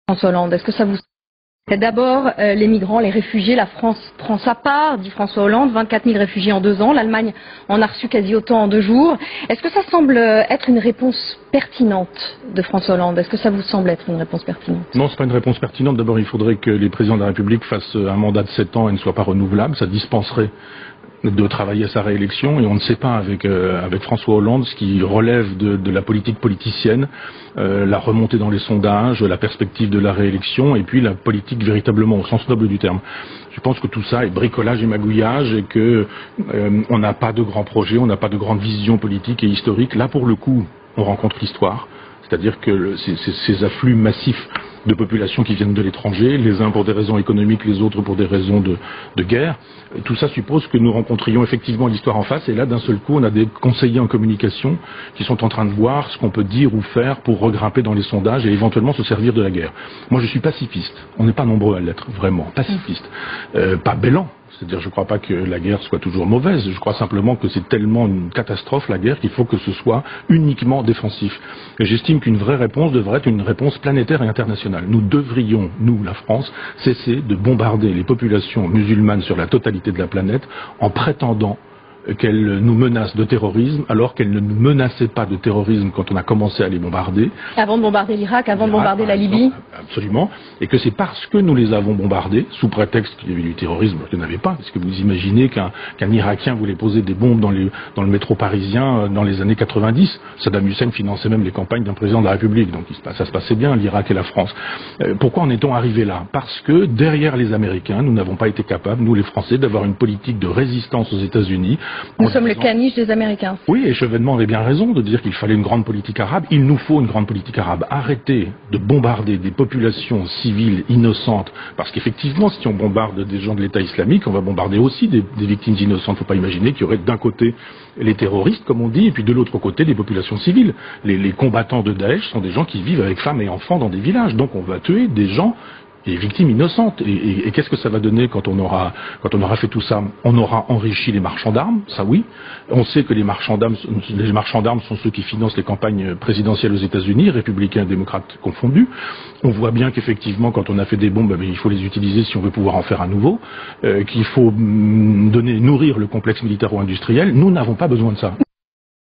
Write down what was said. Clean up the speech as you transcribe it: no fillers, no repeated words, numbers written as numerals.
François Hollande? Est-ce que ça vous... D'abord, les migrants, les réfugiés, la France prend sa part, dit François Hollande, 24 000 réfugiés en 2 ans, l'Allemagne en a reçu quasi autant en 2 jours. Est-ce que ça semble être une réponse pertinente de François Hollande? Est-ce que ça vous semble être une réponse pertinente? Non, c'est pas une réponse pertinente. D'abord, il faudrait que les présidents de la République fassent un mandat de 7 ans et ne soient pas renouvelables. Ça dispenserait de travailler à sa réélection, et on ne sait pas avec François Hollande ce qui relève de la politique politicienne, la remontée dans les sondages, la perspective de la réélection, et puis la politique véritablement au sens noble du terme. Je pense que tout ça est bricolage et magouillage, et que on n'a pas de grands projets, on n'a pas de grande vision politique et historique. Là, pour le coup, on rencontre l'histoire, c'est-à-dire que ces afflux massifs de populations qui viennent de l'étranger, les uns pour des raisons économiques, les autres pour des raisons de guerre. Tout ça suppose que nous rencontrions effectivement l'histoire en face, et là, d'un seul coup, on a des conseillers en communication qui sont en train de voir ce qu'on peut dire ou faire pour regrimper dans les sondages et éventuellement se servir de la guerre. Moi, je suis pacifiste. On n'est pas nombreux à l'être, vraiment. Pacifiste. Pas bêlant. C'est-à-dire, je ne crois pas que la guerre soit toujours mauvaise. Je crois simplement que c'est tellement une catastrophe, la guerre, qu'il faut que ce soit uniquement défensif. Et j'estime qu'une vraie réponse devrait être une réponse planétaire et internationale. Nous devrions, nous, la France, cesser de bombarder les populations musulmanes sur la totalité de la planète en prétendant qu'elles nous menacent de terrorisme, alors qu'elles ne nous menaçaient pas de terrorisme quand on a commencé à les bombarder. Avant de bombarder l'Irak, avant de bombarder la Libye. Absolument. Et que c'est parce que nous les avons bombardés, sous prétexte qu'il y avait du terrorisme, qu'il n'y en avait pas. Est-ce que vous imaginez qu'un Irakien voulait poser des bombes dans le métro parisien dans les années 90? Saddam Hussein finançait même les campagnes d'un président de la République. Donc ça se passait bien, l'Irak et la France. Pourquoi en est-on arrivé là? Parce que derrière les Américains, nous n'avons pas été capables, nous les Français, d'avoir une politique de résistance aux États-Unis. Nous sommes le caniche des Américains. Oui, et Chevènement avait bien raison de dire qu'il fallait une grande politique arabe. Il nous faut une grande politique arabe. Arrêtez de bombarder des populations civiles innocentes, parce qu'effectivement, si on bombarde des gens de l'État islamique, on va bombarder aussi des victimes innocentes. Il ne faut pas imaginer qu'il y aurait d'un côté les terroristes, comme on dit, et puis de l'autre côté les populations civiles. Les combattants de Daesh sont des gens qui vivent avec femmes et enfants dans des villages. Donc on va tuer des gens, des victimes innocentes. Et qu'est-ce que ça va donner quand on aura fait tout ça? On aura enrichi les marchands d'armes, ça oui. On sait que les marchands d'armes sont ceux qui financent les campagnes présidentielles aux États-Unis, républicains et démocrates confondus. On voit bien qu'effectivement, quand on a fait des bombes, il faut les utiliser si on veut pouvoir en faire à nouveau, qu'il faut nourrir le complexe militaro-industriel. Nous n'avons pas besoin de ça.